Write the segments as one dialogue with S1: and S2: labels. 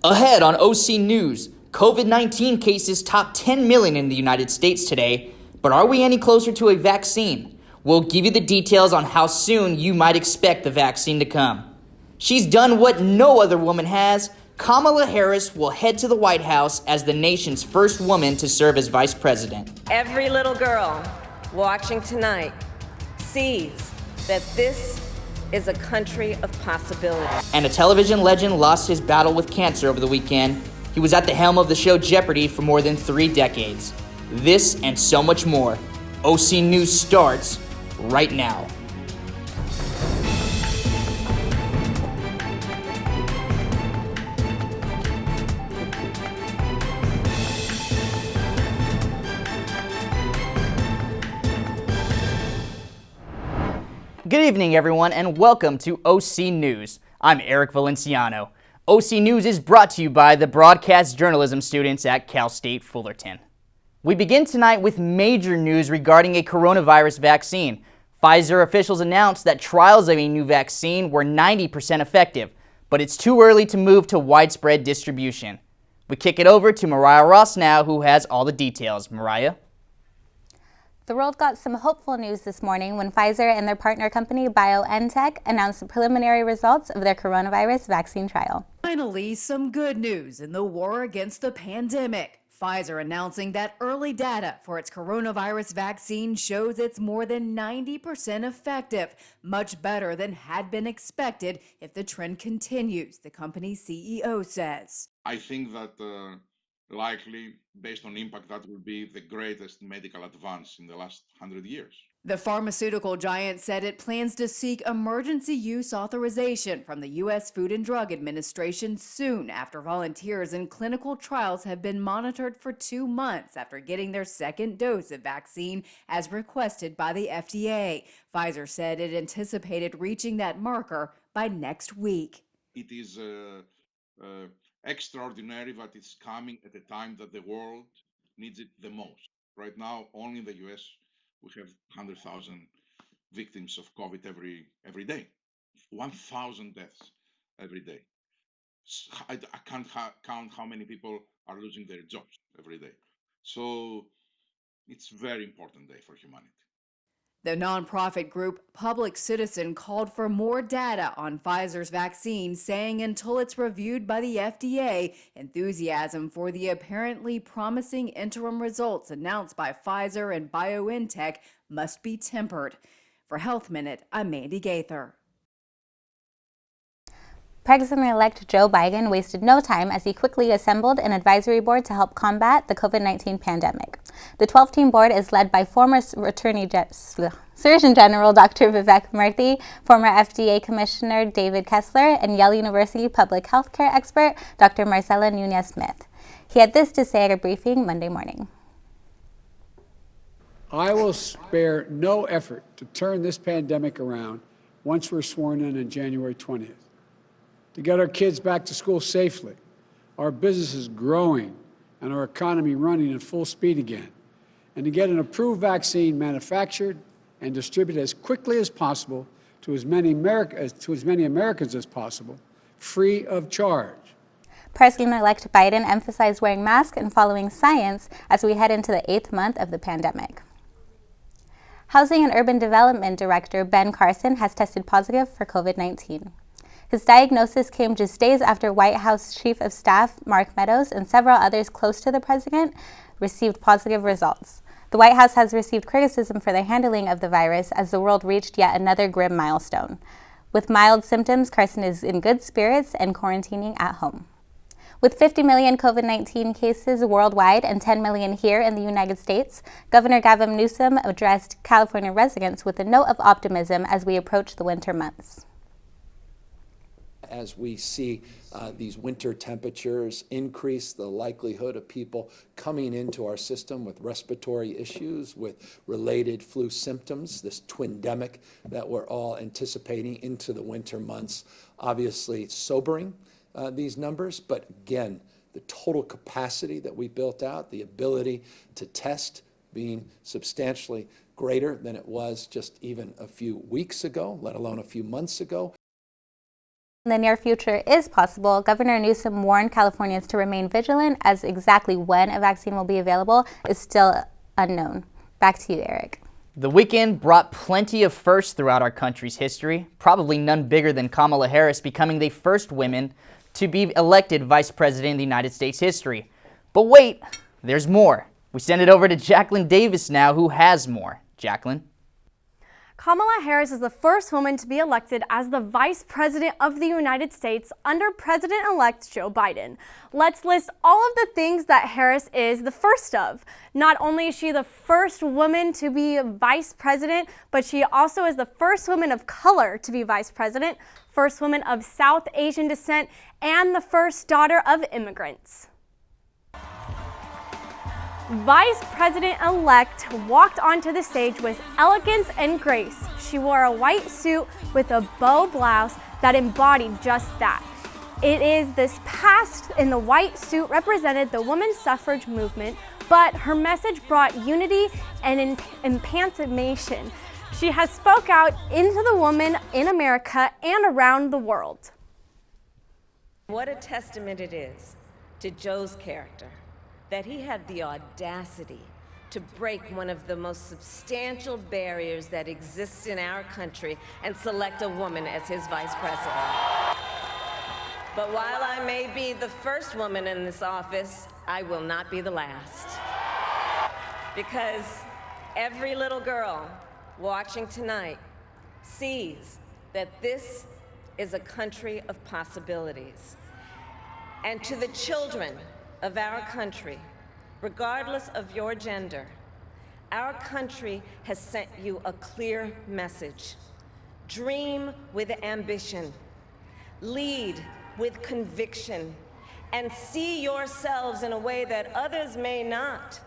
S1: Ahead on OC News, COVID-19 cases top 10 million in the United States today, but are we any closer to a vaccine? We'll give you the details on how soon you might expect the vaccine to come. She's done what no other woman has. Kamala Harris will head to the White House as the nation's first woman to serve as vice president.
S2: Every little girl watching tonight sees that this is a country of possibility.
S1: And a television legend lost his battle with cancer over the weekend. He was at the helm of the show Jeopardy for more than 3 decades. This and so much more. OC News starts right now. Good evening, everyone, and welcome to OC News. I'm Eric Valenciano. OC News is brought to you by the broadcast journalism students at Cal State Fullerton. We begin tonight with major news regarding a coronavirus vaccine. Pfizer officials announced that trials of a new vaccine were 90% effective, but it's too early to move to widespread distribution. We kick it over to Mariah Ross now, who has all the details. Mariah?
S3: The world got some hopeful news this morning when Pfizer and their partner company BioNTech announced the preliminary results of their coronavirus vaccine trial.
S4: Finally, some good news in the war against the pandemic. Pfizer announcing that early data for its coronavirus vaccine shows it's more than 90% effective, much better than had been expected if the trend continues, the company's CEO says.
S5: I think that likely, based on impact, that will be the greatest medical advance in the last 100 years.
S4: The pharmaceutical giant said it plans to seek emergency use authorization from the U.S. Food and Drug Administration soon after volunteers in clinical trials have been monitored for 2 months after getting their second dose of vaccine as requested by the FDA. Pfizer said it anticipated reaching that marker by next week.
S5: It is extraordinary that it's coming at a time that the world needs it the most. Right now, only in the US, we have 100,000 victims of COVID every day, 1,000 deaths every day. I can't count how many people are losing their jobs every day. So it's a very important day for humanity.
S4: The nonprofit group Public Citizen called for more data on Pfizer's vaccine, saying until it's reviewed by the FDA, enthusiasm for the apparently promising interim results announced by Pfizer and BioNTech must be tempered. For Health Minute, I'm Mandy Gaither.
S3: President-elect Joe Biden wasted no time as he quickly assembled an advisory board to help combat the COVID-19 pandemic. The 12-team board is led by former Surgeon General Dr. Vivek Murthy, former FDA Commissioner David Kessler, and Yale University public health care expert Dr. Marcela Nunez-Smith. He had this to say at a briefing Monday morning.
S6: I will spare no effort to turn this pandemic around once we're sworn in on January 20th. To get our kids back to school safely, our businesses growing, and our economy running at full speed again, and to get an approved vaccine manufactured and distributed as quickly as possible to as many Americans as possible, free of charge.
S3: President-elect Biden emphasized wearing masks and following science as we head into the 8th month of the pandemic. Housing and Urban Development Director Ben Carson has tested positive for COVID-19. His diagnosis came just days after White House Chief of Staff Mark Meadows and several others close to the president received positive results. The White House has received criticism for their handling of the virus as the world reached yet another grim milestone. With mild symptoms, Carson is in good spirits and quarantining at home. With 50 million COVID-19 cases worldwide and 10 million here in the United States, Governor Gov Newsom addressed California residents with a note of optimism as we approach the winter months.
S7: As we see these winter temperatures increase the likelihood of people coming into our system with respiratory issues, with related flu symptoms, this twindemic that we're all anticipating into the winter months, obviously sobering these numbers. But again, the total capacity that we built out, the ability to test being substantially greater than it was just even a few weeks ago, let alone a few months ago.
S3: In the near future is possible, Governor Newsom warned Californians to remain vigilant, as exactly when a vaccine will be available is still unknown. Back to you, Eric.
S1: The weekend brought plenty of firsts throughout our country's history, probably none bigger than Kamala Harris becoming the first woman to be elected Vice President in the United States history. But wait, there's more. We send it over to Jacqueline Davis now, who has more. Jacqueline?
S8: Kamala Harris is the first woman to be elected as the Vice President of the United States under President-elect Joe Biden. Let's list all of the things that Harris is the first of. Not only is she the first woman to be Vice President, but she also is the first woman of color to be Vice President, first woman of South Asian descent, and the first daughter of immigrants. Vice President-elect walked onto the stage with elegance and grace. She wore a white suit with a bow blouse that embodied just that. It is this past in the white suit represented the women's suffrage movement, but her message brought unity and emancipation. She has spoke out into the woman in America and around the world.
S2: What a testament it is to Joe's character that he had the audacity to break one of the most substantial barriers that exists in our country and select a woman as his vice president. But while I may be the first woman in this office, I will not be the last. Because every little girl watching tonight sees that this is a country of possibilities. And to the children of our country, regardless of your gender, our country has sent you a clear message. Dream with ambition, lead with conviction, and see yourselves in a way that others may not,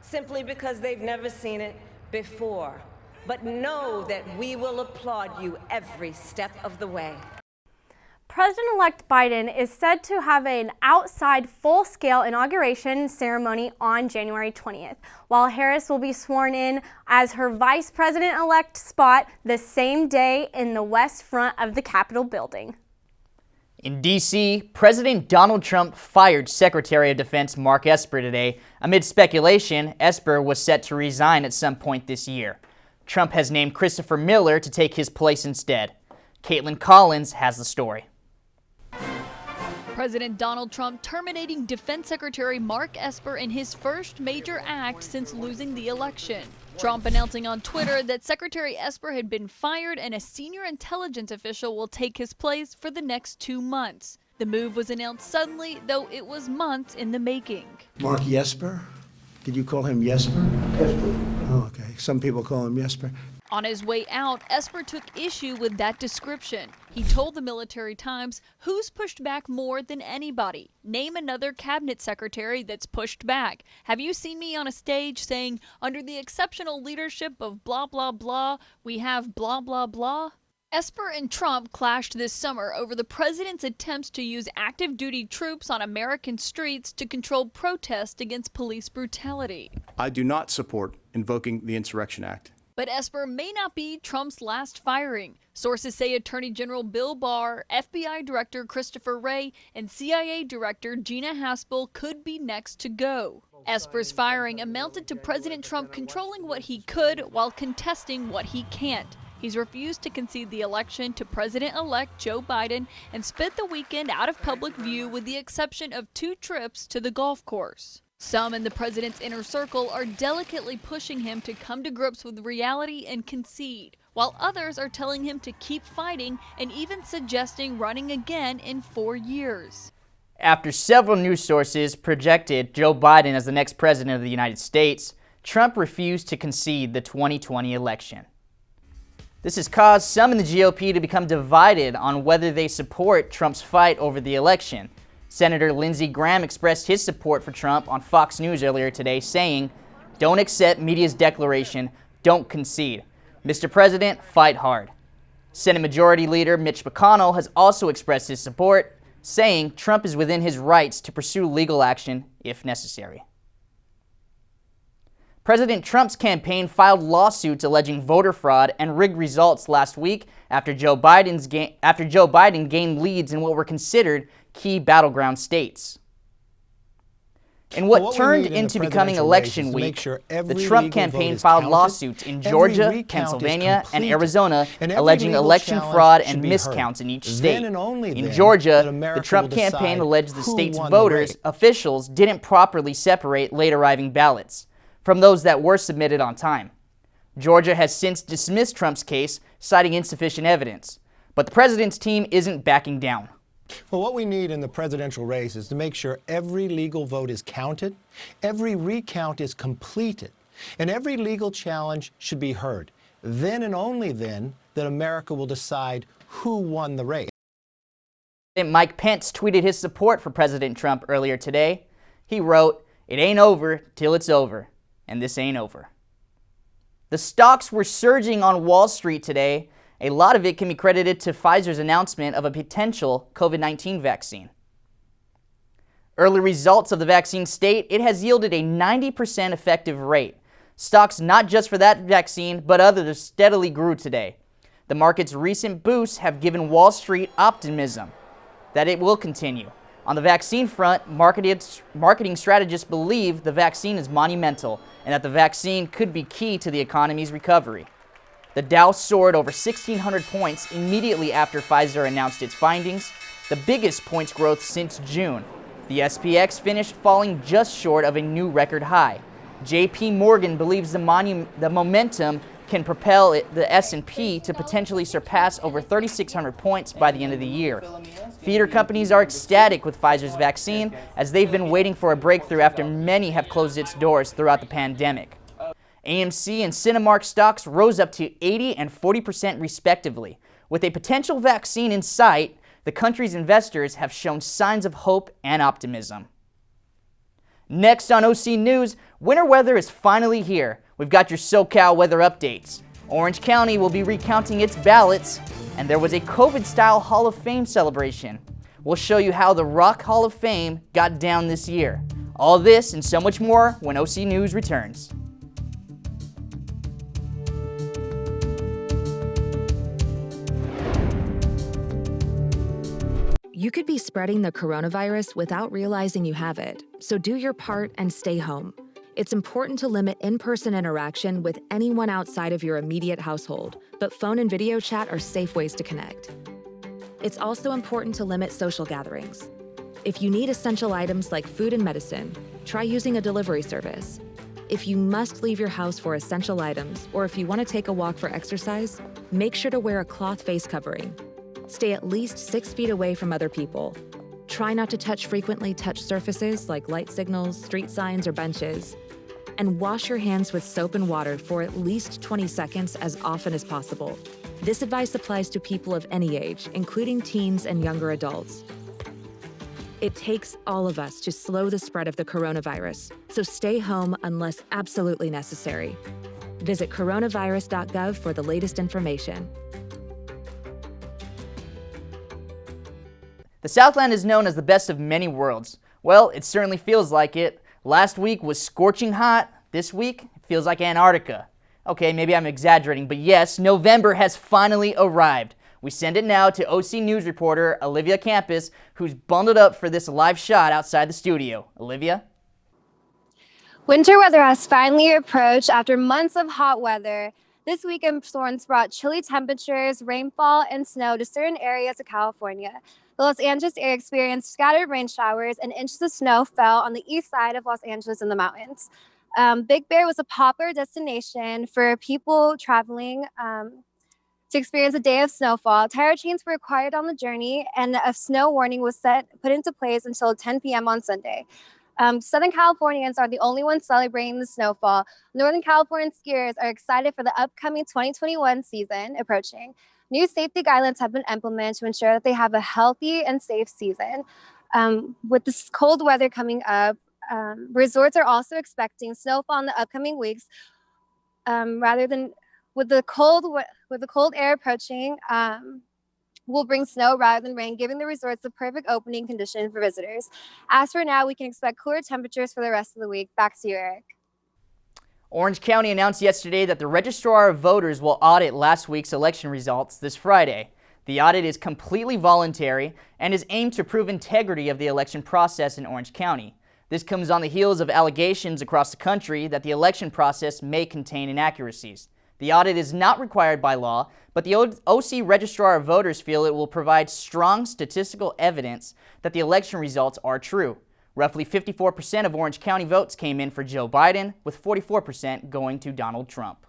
S2: simply because they've never seen it before. But know that we will applaud you every step of the way.
S8: President-elect Biden is said to have an outside full-scale inauguration ceremony on January 20th, while Harris will be sworn in as her vice president-elect spot the same day in the west front of the Capitol building.
S1: In D.C., President Donald Trump fired Secretary of Defense Mark Esper today. Amid speculation, Esper was set to resign at some point this year. Trump has named Christopher Miller to take his place instead. Caitlin Collins has the story.
S9: President Donald Trump terminating Defense Secretary Mark Esper in his first major act since losing the election. Trump announcing on Twitter that Secretary Esper had been fired and a senior intelligence official will take his place for the next 2 months. The move was announced suddenly, though it was months in the making.
S10: Mark Esper? Did you call him Esper? Esper. Oh, okay. Some people call him Esper.
S9: On his way out, Esper took issue with that description. He told the Military Times, "Who's pushed back more than anybody? Name another cabinet secretary that's pushed back. Have you seen me on a stage saying, under the exceptional leadership of blah, blah, blah, we have blah, blah, blah?" Esper and Trump clashed this summer over the president's attempts to use active duty troops on American streets to control protests against police brutality.
S11: I do not support invoking the Insurrection Act.
S9: But Esper may not be Trump's last firing. Sources say Attorney General Bill Barr, FBI Director Christopher Wray, and CIA Director Gina Haspel could be next to go. Esper's firing amounted to President Trump controlling what he could while contesting what he can't. He's refused to concede the election to President-elect Joe Biden and spent the weekend out of public view with the exception of 2 trips to the golf course. Some in the president's inner circle are delicately pushing him to come to grips with reality and concede, while others are telling him to keep fighting and even suggesting running again in 4 years.
S1: After several news sources projected Joe Biden as the next president of the United States, Trump refused to concede the 2020 election. This has caused some in the GOP to become divided on whether they support Trump's fight over the election. Senator Lindsey Graham expressed his support for Trump on Fox News earlier today, saying, "Don't accept media's declaration, don't concede. Mr. President, fight hard." Senate Majority Leader Mitch McConnell has also expressed his support, saying Trump is within his rights to pursue legal action if necessary. President Trump's campaign filed lawsuits alleging voter fraud and rigged results last week after Joe Biden gained leads in what were considered key battleground states. In what turned into becoming election week, the Trump campaign filed lawsuits in Georgia, Pennsylvania, and Arizona alleging election fraud and miscounts in each state. In Georgia, the Trump campaign alleged the state's voters, officials, didn't properly separate late arriving ballots from those that were submitted on time. Georgia has since dismissed Trump's case, citing insufficient evidence. But the president's team isn't backing down.
S12: Well, what we need in the presidential race is to make sure every legal vote is counted, every recount is completed, and every legal challenge should be heard. Then and only then that America will decide who won the race.
S1: Mike Pence tweeted his support for President Trump earlier today. He wrote, "It ain't over till it's over, and this ain't over." The stocks were surging on Wall Street today. A lot of it can be credited to Pfizer's announcement of a potential COVID-19 vaccine. Early results of the vaccine state it has yielded a 90% effective rate. Stocks not just for that vaccine, but others steadily grew today. The market's recent boosts have given Wall Street optimism that it will continue. On the vaccine front, marketing strategists believe the vaccine is monumental and that the vaccine could be key to the economy's recovery. The Dow soared over 1,600 points immediately after Pfizer announced its findings, the biggest points growth since June. The SPX finished falling just short of a new record high. JP Morgan believes the momentum can propel the S&P to potentially surpass over 3,600 points by the end of the year. Theater companies are ecstatic with Pfizer's vaccine as they've been waiting for a breakthrough after many have closed its doors throughout the pandemic. AMC and Cinemark stocks rose up to 80% and 40% respectively. With a potential vaccine in sight, the country's investors have shown signs of hope and optimism. Next on OC News, winter weather is finally here. We've got your SoCal weather updates. Orange County will be recounting its ballots, and there was a COVID-style Hall of Fame celebration. We'll show you how the Rock Hall of Fame got down this year. All this and so much more when OC News returns.
S13: You could be spreading the coronavirus without realizing you have it, so do your part and stay home. It's important to limit in-person interaction with anyone outside of your immediate household, but phone and video chat are safe ways to connect. It's also important to limit social gatherings. If you need essential items like food and medicine, try using a delivery service. If you must leave your house for essential items, or if you want to take a walk for exercise, make sure to wear a cloth face covering. Stay at least 6 feet away from other people. Try not to touch frequently touched surfaces like light signals, street signs, or benches. And wash your hands with soap and water for at least 20 seconds as often as possible. This advice applies to people of any age, including teens and younger adults. It takes all of us to slow the spread of the coronavirus, so stay home unless absolutely necessary. Visit coronavirus.gov for the latest information.
S1: The Southland is known as the best of many worlds. Well, it certainly feels like it. Last week was scorching hot. This week, it feels like Antarctica. Okay, maybe I'm exaggerating, but yes, November has finally arrived. We send it now to OC News reporter Olivia Campus, who's bundled up for this live shot outside the studio. Olivia?
S14: Winter weather has finally approached after months of hot weather. This weekend, storms brought chilly temperatures, rainfall, and snow to certain areas of California. The Los Angeles area experienced scattered rain showers, and inches of snow fell on the east side of Los Angeles in the mountains. Big Bear was a popular destination for people traveling to experience a day of snowfall. Tire chains were required on the journey, and a snow warning was put into place until 10 p.m. on Sunday. Southern Californians are the only ones celebrating the snowfall. Northern California skiers are excited for the upcoming 2021 season approaching. New safety guidelines have been implemented to ensure that they have a healthy and safe season. With this cold weather coming up, resorts are also expecting snowfall in the upcoming weeks. With the cold air approaching, will bring snow rather than rain, giving the resorts the perfect opening condition for visitors. As for now, we can expect cooler temperatures for the rest of the week. Back to you, Eric.
S1: Orange County announced yesterday that the Registrar of Voters will audit last week's election results this Friday. The audit is completely voluntary and is aimed to prove integrity of the election process in Orange County. This comes on the heels of allegations across the country that the election process may contain inaccuracies. The audit is not required by law, but the OC Registrar of Voters feel it will provide strong statistical evidence that the election results are true. Roughly 54% of Orange County votes came in for Joe Biden, with 44% going to Donald Trump.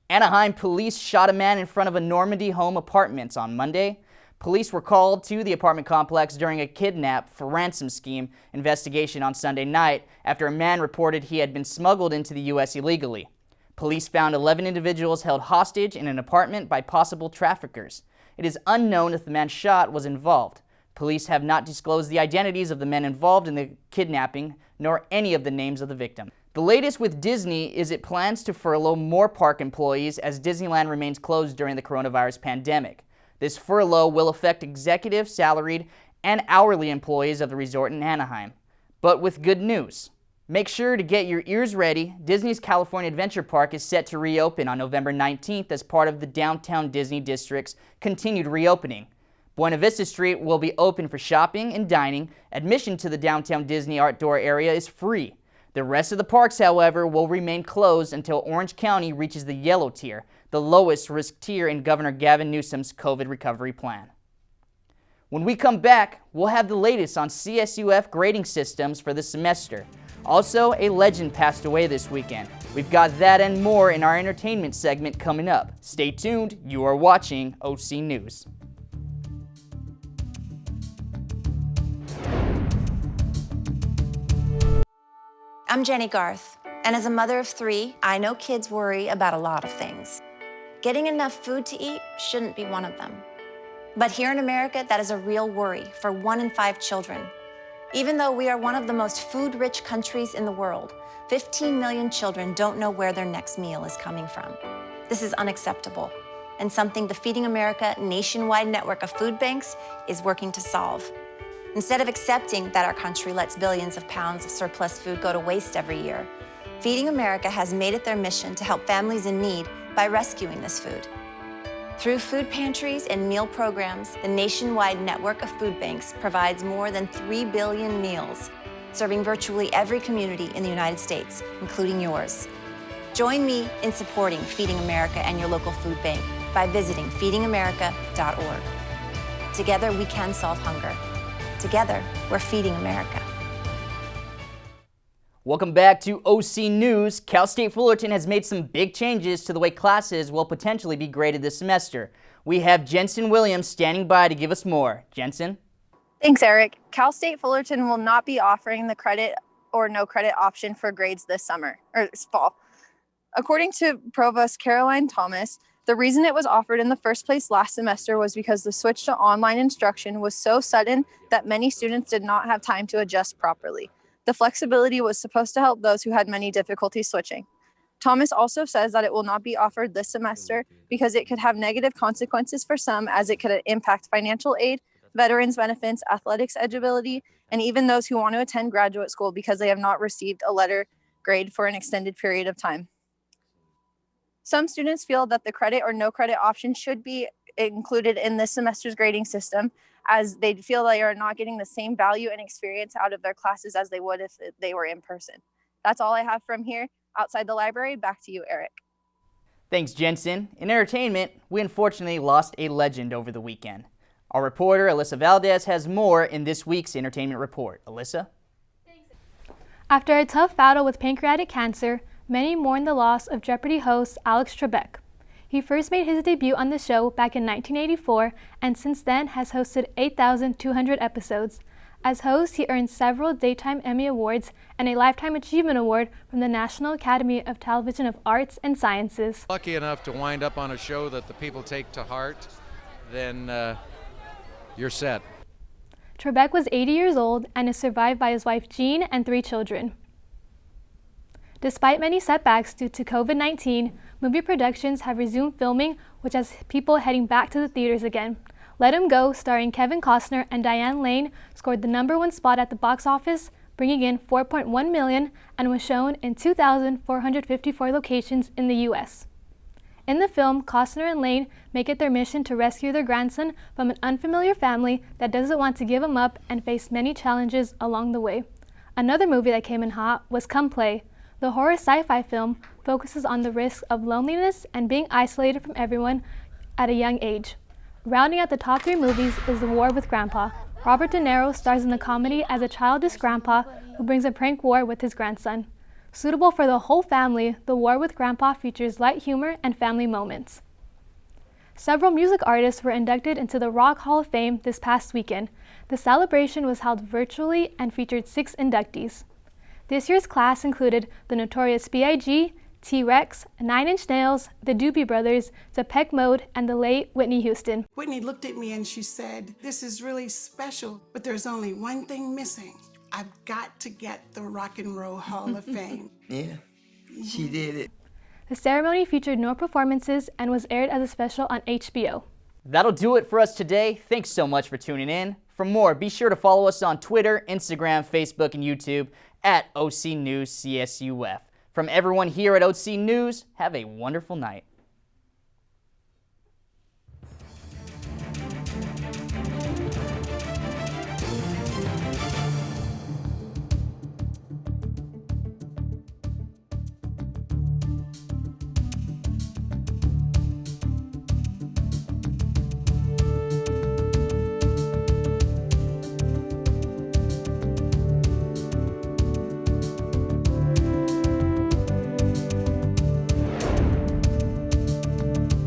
S1: Anaheim police shot a man in front of a Normandy home apartments on Monday. Police were called to the apartment complex during a kidnap for ransom scheme investigation on Sunday night after a man reported he had been smuggled into the U.S. illegally. Police found 11 individuals held hostage in an apartment by possible traffickers. It is unknown if the man shot was involved. Police have not disclosed the identities of the men involved in the kidnapping, nor any of the names of the victim. The latest with Disney is it plans to furlough more park employees as Disneyland remains closed during the coronavirus pandemic. This furlough will affect executive, salaried, and hourly employees of the resort in Anaheim. But with good news. Make sure to get your ears ready. Disney's California Adventure Park is set to reopen on November 19th as part of the Downtown Disney District's continued reopening. Buena Vista Street will be open for shopping and dining. Admission to the Downtown Disney outdoor area is free. The rest of the parks, however, will remain closed until Orange County reaches the yellow tier, the lowest risk tier in Governor Gavin Newsom's COVID recovery plan. When we come back, we'll have the latest on CSUF grading systems for the semester. Also, a legend passed away this weekend. We've got that and more in our entertainment segment coming up. Stay tuned. You are watching OC News.
S15: I'm Jenny Garth, and as a mother of 3, I know kids worry about a lot of things. Getting enough food to eat shouldn't be one of them. But here in America, that is a real worry for 1 in 5 children. Even though we are one of the most food-rich countries in the world, 15 million children don't know where their next meal is coming from. This is unacceptable, and something the Feeding America nationwide network of food banks is working to solve. Instead of accepting that our country lets billions of pounds of surplus food go to waste every year, Feeding America has made it their mission to help families in need by rescuing this food. Through food pantries and meal programs, the nationwide network of food banks provides more than 3 billion meals, serving virtually every community in the United States, including yours. Join me in supporting Feeding America and your local food bank by visiting feedingamerica.org. Together, we can solve hunger. Together, we're feeding America.
S1: Welcome back to OC News. Cal State Fullerton has made some big changes to the way classes will potentially be graded this semester. We have Jensen Williams standing by to give us more. Jensen?
S16: Thanks, Eric. Cal State Fullerton will not be offering the credit or no credit option for grades this fall. According to Provost Caroline Thomas, the reason it was offered in the first place last semester was because the switch to online instruction was so sudden that many students did not have time to adjust properly. The flexibility was supposed to help those who had many difficulties switching. Thomas also says that it will not be offered this semester because it could have negative consequences for some, as it could impact financial aid, veterans benefits, athletics eligibility, and even those who want to attend graduate school because they have not received a letter grade for an extended period of time. Some students feel that the credit or no credit option should be included in this semester's grading system, as they feel they are not getting the same value and experience out of their classes as they would if they were in person. That's all I have from here outside the library. Back to you, Eric.
S1: Thanks, Jensen. In entertainment, we unfortunately lost a legend over the weekend. Our reporter, Alyssa Valdez, has more in this week's Entertainment Report. Alyssa?
S8: After a tough battle with pancreatic cancer, many mourn the loss of Jeopardy host Alex Trebek. He first made his debut on the show back in 1984 and since then has hosted 8,200 episodes. As host, he earned several Daytime Emmy Awards and a Lifetime Achievement Award from the National Academy of Television of Arts and Sciences.
S17: Lucky enough to wind up on a show that the people take to heart, then you're set.
S8: Trebek was 80 years old and is survived by his wife Jean and 3 children. Despite many setbacks due to COVID-19, movie productions have resumed filming, which has people heading back to the theaters again. Let 'Em Go, starring Kevin Costner and Diane Lane, scored the #1 spot at the box office, bringing in $4.1 million and was shown in 2,454 locations in the U.S. In the film, Costner and Lane make it their mission to rescue their grandson from an unfamiliar family that doesn't want to give him up and face many challenges along the way. Another movie that came in hot was Come Play. The horror sci-fi film focuses on the risks of loneliness and being isolated from everyone at a young age. Rounding out the top 3 movies is The War with Grandpa. Robert De Niro stars in the comedy as a childish grandpa who brings a prank war with his grandson. Suitable for the whole family, The War with Grandpa features light humor and family moments. Several music artists were inducted into the Rock Hall of Fame this past weekend. The celebration was held virtually and featured 6 inductees. This year's class included the Notorious B.I.G., T-Rex, 9 Inch Nails, the Doobie Brothers, Depeche Mode, and the late Whitney Houston.
S18: Whitney looked at me and she said, "This is really special, but there's only one thing missing. I've got to get the Rock and Roll Hall of Fame."
S19: Yeah, she did it.
S8: The ceremony featured no performances and was aired as a special on HBO.
S1: That'll do it for us today. Thanks so much for tuning in. For more, be sure to follow us on Twitter, Instagram, Facebook, and YouTube at OC News CSUF. From everyone here at OC News, have a wonderful night.